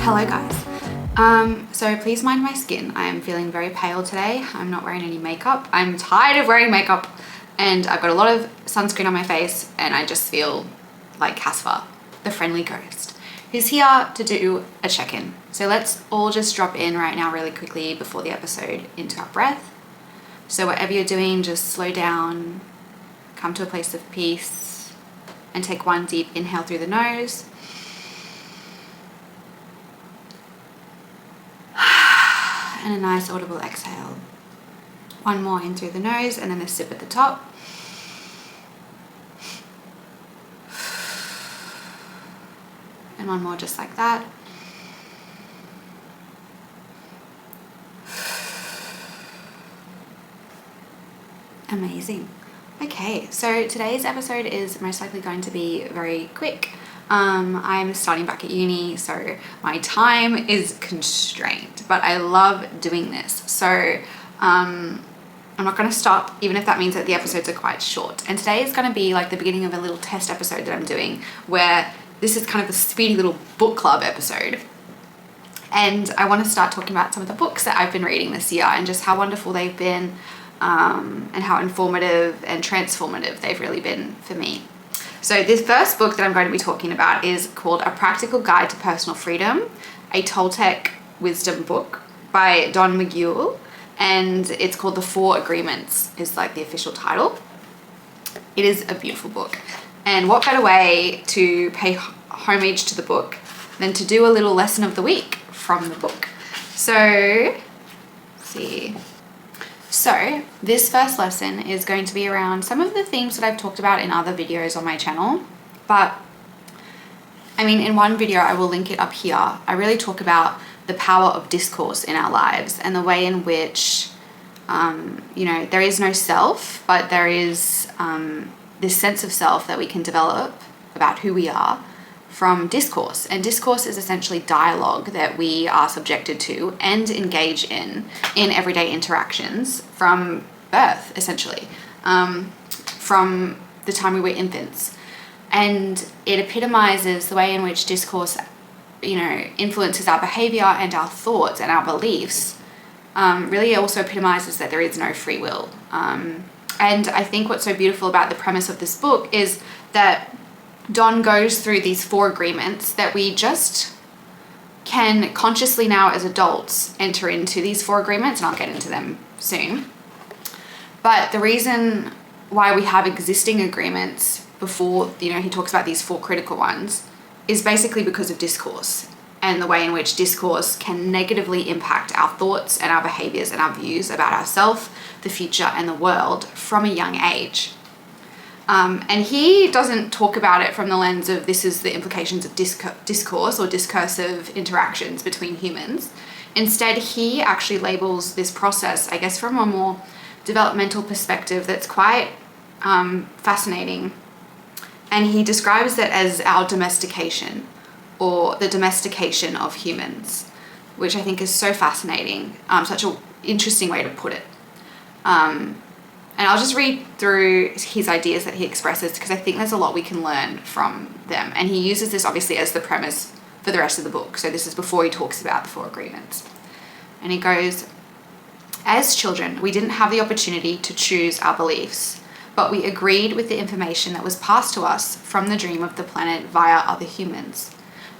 Hello guys. So please mind my skin. I am feeling very pale today. I'm not wearing any makeup. I'm tired of wearing makeup and I've got a lot of sunscreen on my face and I just feel like Casper, the friendly ghost, who's here to do a check-in. So let's all just drop in right now really quickly before the episode into our breath. So whatever you're doing, just slow down, come to a place of peace and take one deep inhale through the nose. And a nice audible exhale. One more in through the nose and then a sip at the top. And one more just like that. Amazing. Okay, so today's episode is most likely going to be very quick. I'm starting back at uni, so my time is constrained, but I love doing this. So I'm not going to stop, even if that means that the episodes are quite short. And today is going to be like the beginning of a little test episode that I'm doing, where this is kind of a speedy little book club episode. And I want to start talking about some of the books that I've been reading this year and just how wonderful they've been, and how informative and transformative they've really been for me. So this first book that I'm going to be talking about is called A Practical Guide to Personal Freedom, a Toltec wisdom book by Don Miguel, and it's called The Four Agreements is like the official title. It is a beautiful book, and what better way to pay homage to the book than to do a little lesson of the week from the book. So let's see. So this first lesson is going to be around some of the themes that I've talked about in other videos on my channel. But I mean, in one video, I will link it up here. I really talk about the power of discourse in our lives and the way in which, there is no self, but there is this sense of self that we can develop about who we are from discourse. And discourse is essentially dialogue that we are subjected to and engage in everyday interactions from birth, essentially, from the time we were infants. And it epitomizes the way in which discourse, influences our behavior and our thoughts and our beliefs. Really also epitomizes that there is no free will. And I think what's so beautiful about the premise of this book is that Don goes through these four agreements that we just can consciously now as adults enter into these four agreements, and I'll get into them soon. But the reason why we have existing agreements before, he talks about these four critical ones, is basically because of discourse and the way in which discourse can negatively impact our thoughts and our behaviors and our views about ourselves, the future, and the world from a young age. And he doesn't talk about it from the lens of this is the implications of discourse or discursive interactions between humans. Instead, he actually labels this process, I guess, from a more developmental perspective that's quite fascinating. And he describes it as our domestication, or the domestication of humans, which I think is so fascinating, such an interesting way to put it. And I'll just read through his ideas that he expresses because I think there's a lot we can learn from them. And he uses this obviously as the premise for the rest of the book. So this is before he talks about the four agreements. And he goes, as children, we didn't have the opportunity to choose our beliefs, but we agreed with the information that was passed to us from the dream of the planet via other humans.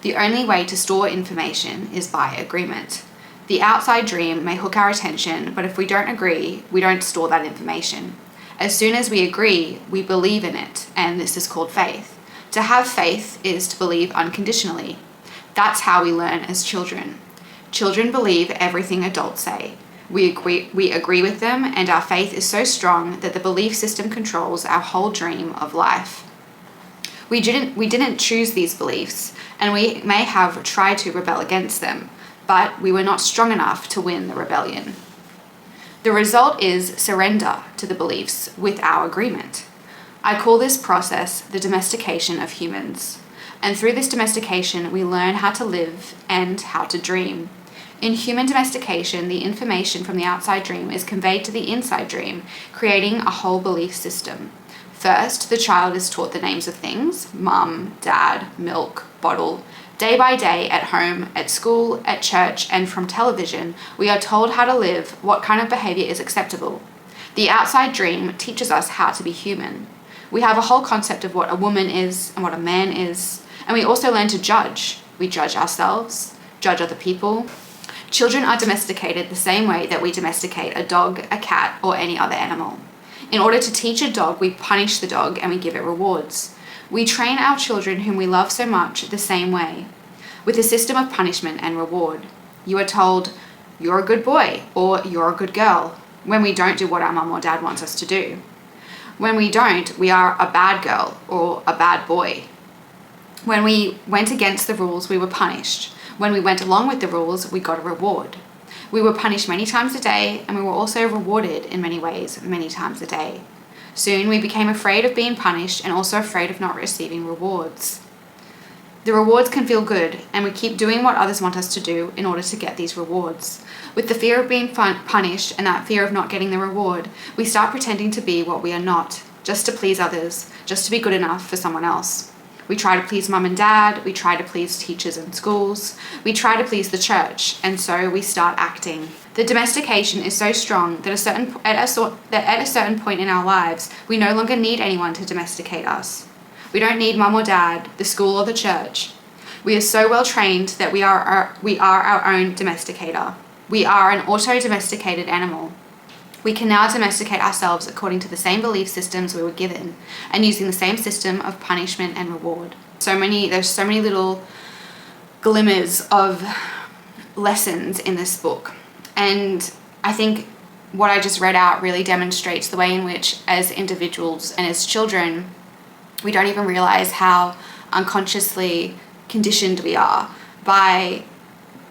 The only way to store information is by agreement. The outside dream may hook our attention, but if we don't agree, we don't store that information. As soon as we agree, we believe in it, and this is called faith. To have faith is to believe unconditionally. That's how we learn as children. Children believe everything adults say. We agree with them, and our faith is so strong that the belief system controls our whole dream of life. We didn't choose these beliefs, and we may have tried to rebel against them, but we were not strong enough to win the rebellion. The result is surrender to the beliefs with our agreement. I call this process the domestication of humans. And through this domestication, we learn how to live and how to dream. In human domestication, the information from the outside dream is conveyed to the inside dream, creating a whole belief system. First, the child is taught the names of things: mum, dad, milk, bottle, Day by day, at home, at school, at church, and from television, we are told how to live, what kind of behaviour is acceptable. The outside dream teaches us how to be human. We have a whole concept of what a woman is and what a man is, and we also learn to judge. We judge ourselves, judge other people. Children are domesticated the same way that we domesticate a dog, a cat, or any other animal. In order to teach a dog, we punish the dog and we give it rewards. We train our children whom we love so much the same way, with a system of punishment and reward. You are told, you're a good boy, or you're a good girl, when we don't do what our mum or dad wants us to do. When we don't, we are a bad girl or a bad boy. When we went against the rules, we were punished. When we went along with the rules, we got a reward. We were punished many times a day, and we were also rewarded in many ways, many times a day. Soon we became afraid of being punished and also afraid of not receiving rewards. The rewards can feel good, and we keep doing what others want us to do in order to get these rewards. With the fear of being punished and that fear of not getting the reward, we start pretending to be what we are not, just to please others, just to be good enough for someone else. We try to please mum and dad, we try to please teachers and schools, we try to please the church, and so we start acting. The domestication is so strong that at a certain point in our lives, we no longer need anyone to domesticate us. We don't need mum or dad, the school or the church. We are so well trained that we are our own domesticator. We are an auto-domesticated animal. We can now domesticate ourselves according to the same belief systems we were given and using the same system of punishment and reward. There's so many little glimmers of lessons in this book. And I think what I just read out really demonstrates the way in which, as individuals and as children, we don't even realize how unconsciously conditioned we are by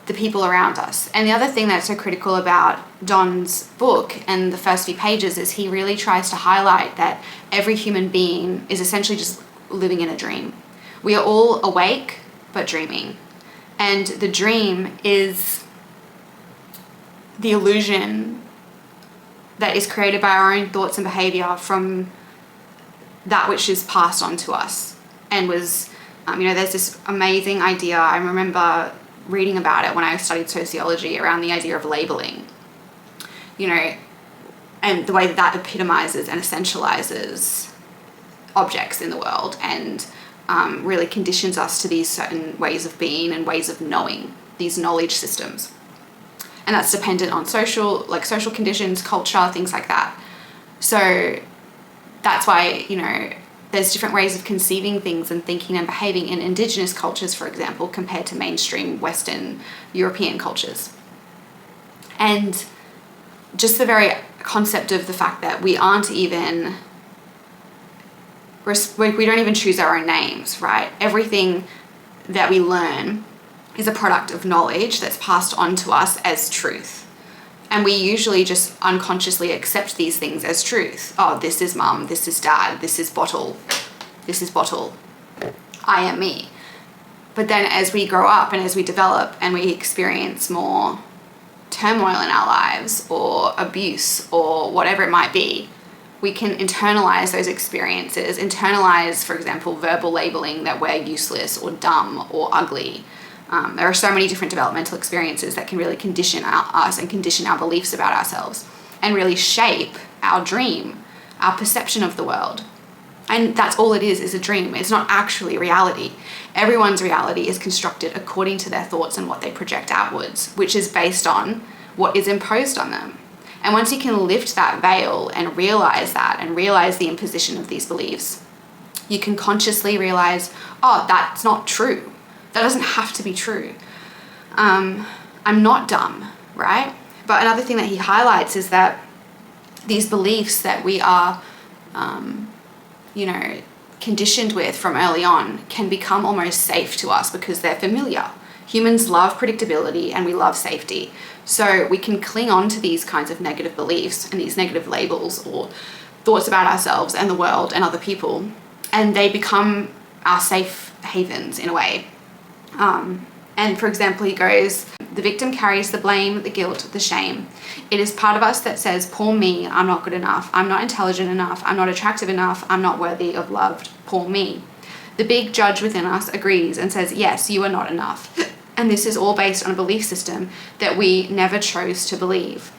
the people around us. And the other thing that's so critical about Don's book and the first few pages is he really tries to highlight that every human being is essentially just living in a dream. We are all awake but dreaming. And the dream is the illusion that is created by our own thoughts and behaviour from that which is passed on to us. And was, there's this amazing idea, I remember reading about it when I studied sociology, around the idea of labeling, and the way that epitomizes and essentializes objects in the world and really conditions us to these certain ways of being and ways of knowing, these knowledge systems. And that's dependent on social conditions, culture, things like that. So that's why, there's different ways of conceiving things and thinking and behaving in indigenous cultures, for example, compared to mainstream Western European cultures. And just the very concept of the fact that we don't even choose our own names, right? Everything that we learn is a product of knowledge that's passed on to us as truth. And we usually just unconsciously accept these things as truth. Oh, this is mum, this is dad, this is bottle, I am me. But then as we grow up and as we develop and we experience more turmoil in our lives or abuse or whatever it might be, we can internalize those experiences, internalize, for example, verbal labeling that we're useless or dumb or ugly. There are so many different developmental experiences that can really condition us and condition our beliefs about ourselves and really shape our dream, our perception of the world. And that's all it is a dream. It's not actually reality. Everyone's reality is constructed according to their thoughts and what they project outwards, which is based on what is imposed on them. And once you can lift that veil and realize that and realize the imposition of these beliefs, you can consciously realize, oh, that's not true. That doesn't have to be true. I'm not dumb, right? But another thing that he highlights is that these beliefs that we are, conditioned with from early on can become almost safe to us because they're familiar. Humans love predictability and we love safety. So we can cling on to these kinds of negative beliefs and these negative labels or thoughts about ourselves and the world and other people, and they become our safe havens in a way. And for example, he goes, the victim carries the blame, the guilt, the shame. It is part of us that says, poor me, I'm not good enough, I'm not intelligent enough, I'm not attractive enough, I'm not worthy of love, poor me. The big judge within us agrees and says, yes, you are not enough. And this is all based on a belief system that we never chose to believe.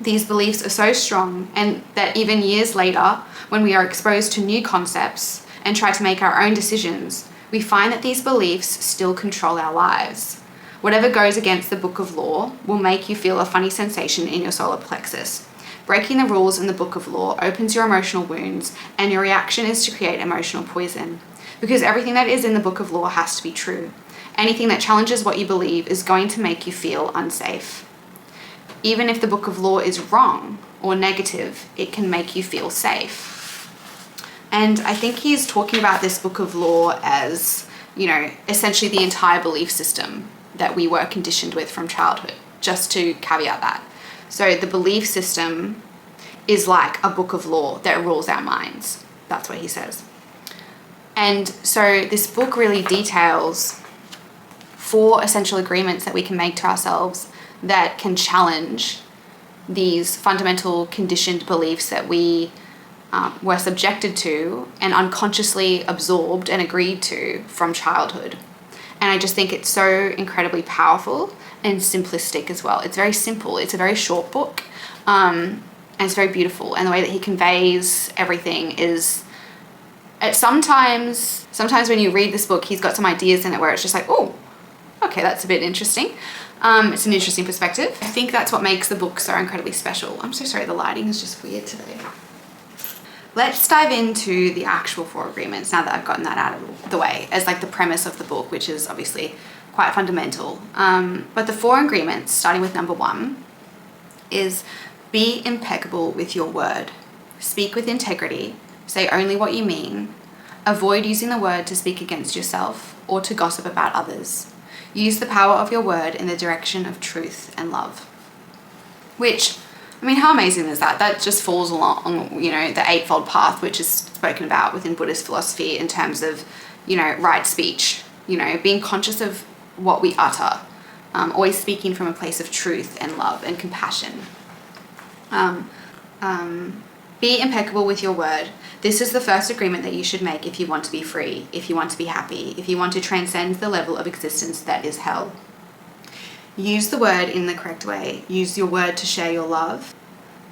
These beliefs are so strong, and that even years later, when we are exposed to new concepts and try to make our own decisions, we find that these beliefs still control our lives. Whatever goes against the book of law will make you feel a funny sensation in your solar plexus. Breaking the rules in the book of law opens your emotional wounds, and your reaction is to create emotional poison. Because everything that is in the book of law has to be true. Anything that challenges what you believe is going to make you feel unsafe. Even if the book of law is wrong or negative, it can make you feel safe. And I think he's talking about this book of law as, essentially the entire belief system that we were conditioned with from childhood, just to caveat that. So the belief system is like a book of law that rules our minds. That's what he says. And so this book really details 4 essential agreements that we can make to ourselves that can challenge these fundamental conditioned beliefs that we were subjected to and unconsciously absorbed and agreed to from childhood. And I just think it's so incredibly powerful and simplistic as well. It's very simple. It's a very short book, and it's very beautiful. And the way that he conveys everything is, sometimes when you read this book, he's got some ideas in it where it's just like, oh, okay, that's a bit interesting. It's an interesting perspective. I think that's what makes the book so incredibly special. I'm so sorry, the lighting is just weird today. Let's dive into the actual 4 agreements now that I've gotten that out of the way as like the premise of the book, which is obviously quite fundamental. But the 4 agreements, starting with number 1, is be impeccable with your word. Speak with integrity. Say only what you mean. Avoid using the word to speak against yourself or to gossip about others. Use the power of your word in the direction of truth and love. Which, how amazing is that? That just falls along, the eightfold path, which is spoken about within Buddhist philosophy in terms of, right speech, being conscious of what we utter, always speaking from a place of truth and love and compassion. Be impeccable with your word. This is the first agreement that you should make if you want to be free, if you want to be happy, if you want to transcend the level of existence that is hell. Use the word in the correct way. Use your word to share your love.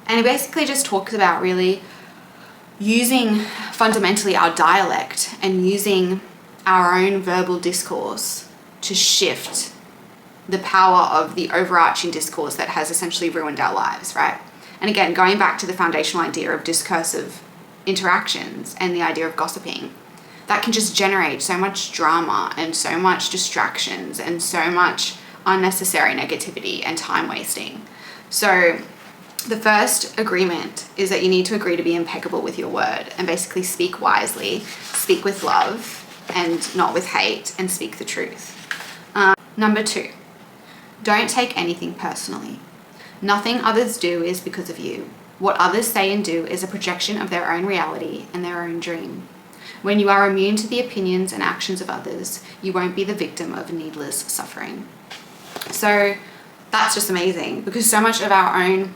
And it basically just talks about really using fundamentally our dialect and using our own verbal discourse to shift the power of the overarching discourse that has essentially ruined our lives, right? And again, going back to the foundational idea of discursive interactions and the idea of gossiping, that can just generate so much drama and so much distractions and so much unnecessary negativity and time wasting. So the first agreement is that you need to agree to be impeccable with your word and basically speak wisely, speak with love and not with hate, and speak the truth. Number 2, don't take anything personally. Nothing others do is because of you. What others say and do is a projection of their own reality and their own dream. When you are immune to the opinions and actions of others, you won't be the victim of needless suffering. So that's just amazing, because so much of our own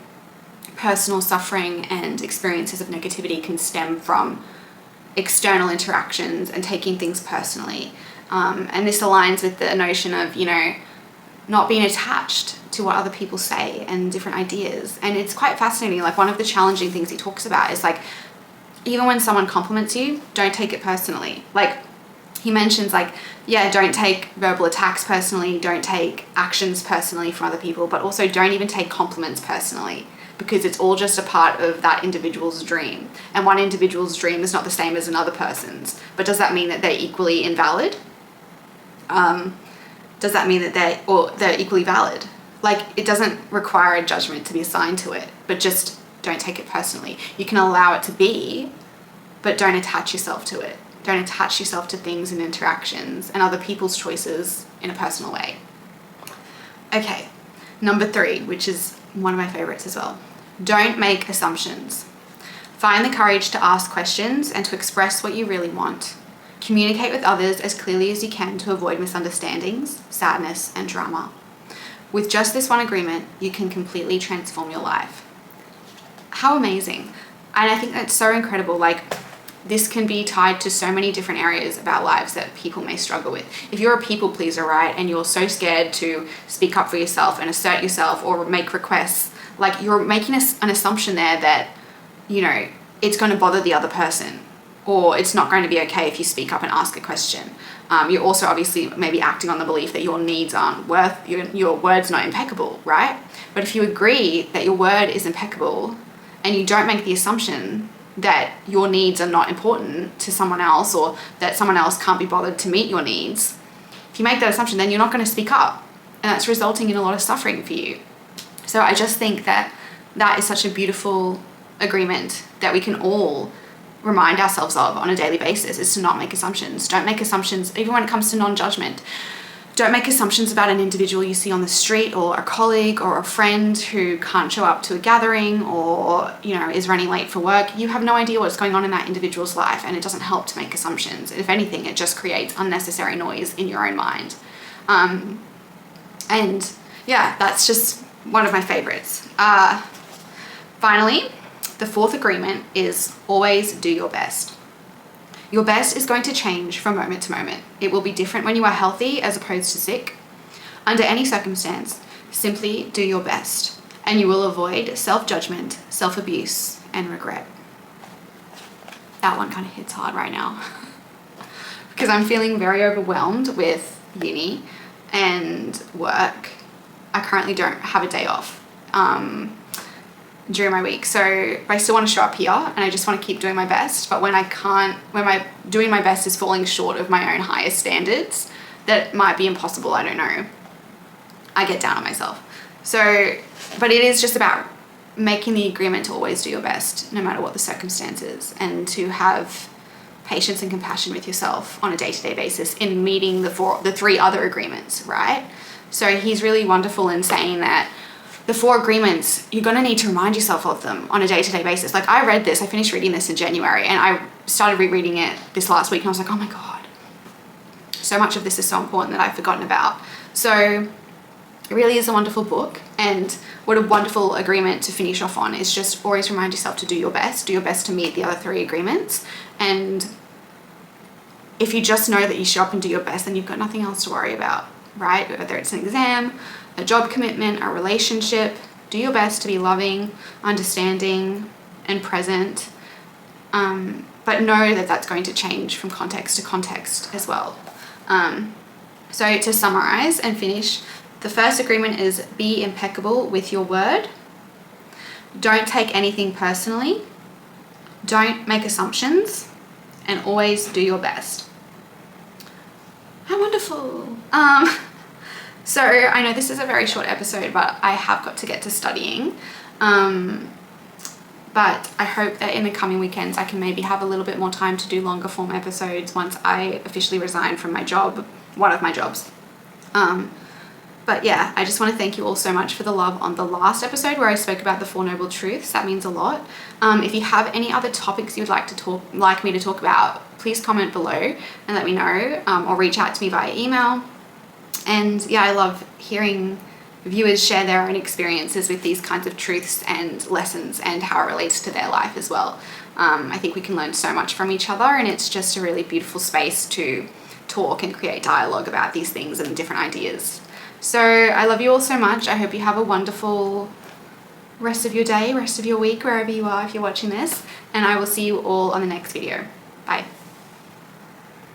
personal suffering and experiences of negativity can stem from external interactions and taking things personally. And this aligns with the notion of, not being attached to what other people say and different ideas. And it's quite fascinating. Like, one of the challenging things he talks about is like, even when someone compliments you, don't take it personally. Like, he mentions like, yeah, don't take verbal attacks personally, don't take actions personally from other people, but also don't even take compliments personally, because it's all just a part of that individual's dream. And one individual's dream is not the same as another person's. But does that mean that they're equally invalid? Does that mean that they're equally valid? Like, it doesn't require a judgment to be assigned to it, but just don't take it personally. You can allow it to be, but don't attach yourself to it. Don't attach yourself to things and interactions and other people's choices in a personal way. Okay, number 3, which is one of my favorites as well. Don't make assumptions. Find the courage to ask questions and to express what you really want. Communicate with others as clearly as you can to avoid misunderstandings, sadness, and drama. With just this one agreement, you can completely transform your life. How amazing. And I think that's so incredible. Like, this can be tied to so many different areas of our lives that people may struggle with. If you're a people pleaser, right, and you're so scared to speak up for yourself and assert yourself or make requests, like you're making an assumption there that, you know, it's going to bother the other person, or it's not going to be okay if you speak up and ask a question. You're also obviously maybe acting on the belief that your needs aren't your word's not impeccable, right? But if you agree that your word is impeccable and you don't make the assumption that your needs are not important to someone else, or that someone else can't be bothered to meet your needs, if you make that assumption, then you're not going to speak up, and that's resulting in a lot of suffering for you. So I just think that that is such a beautiful agreement that we can all remind ourselves of on a daily basis, is to not make assumptions. Don't make assumptions, even when it comes to non-judgment. Don't make assumptions about an individual you see on the street, or a colleague or a friend who can't show up to a gathering, or, you know, is running late for work. You have no idea what's going on in that individual's life, and it doesn't help to make assumptions. If anything, it just creates unnecessary noise in your own mind. And yeah, that's just one of my favorites. Finally, the fourth agreement is always do your best. Your best is going to change from moment to moment. It will be different when you are healthy as opposed to sick. Under any circumstance, simply do your best, and you will avoid self-judgment, self-abuse, and regret. That one kind of hits hard right now because I'm feeling very overwhelmed with uni and work. I currently don't have a day off during my week, so I still want to show up here and I just want to keep doing my best. But when my doing my best is falling short of my own highest standards, that might be impossible, I don't know, I get down on myself. So, but it is just about making the agreement to always do your best no matter what the circumstances, and to have patience and compassion with yourself on a day-to-day basis in meeting the three other agreements, right? So he's really wonderful in saying that the four agreements, you're going to need to remind yourself of them on a day-to-day basis. Like I finished reading this in January, and I started rereading it this last week, and I was like, oh my God, so much of this is so important that I've forgotten about. So it really is a wonderful book, and what a wonderful agreement to finish off on is just always remind yourself to do your best to meet the other three agreements. And if you just know that you show up and do your best, then you've got nothing else to worry about, right? Whether it's an exam, a job commitment, a relationship, do your best to be loving, understanding, and present. But know that that's going to change from context to context as well. So to summarize and finish, the first agreement is be impeccable with your word. Don't take anything personally. Don't make assumptions, and always do your best. How wonderful. So I know this is a very short episode, but I have got to get to studying. But I hope that in the coming weekends I can maybe have a little bit more time to do longer form episodes once I officially resign from my job, one of my jobs. But yeah, I just want to thank you all so much for the love on the last episode where I spoke about the Four Noble Truths. That means a lot. If you have any other topics you'd like me to talk about, please comment below and let me know, or reach out to me via email. And yeah, I love hearing viewers share their own experiences with these kinds of truths and lessons, and how it relates to their life as well. I think we can learn so much from each other, and it's just a really beautiful space to talk and create dialogue about these things and different ideas. So I love you all so much. I hope you have a wonderful rest of your day, rest of your week, wherever you are if you're watching this, and I will see you all on the next video. Bye.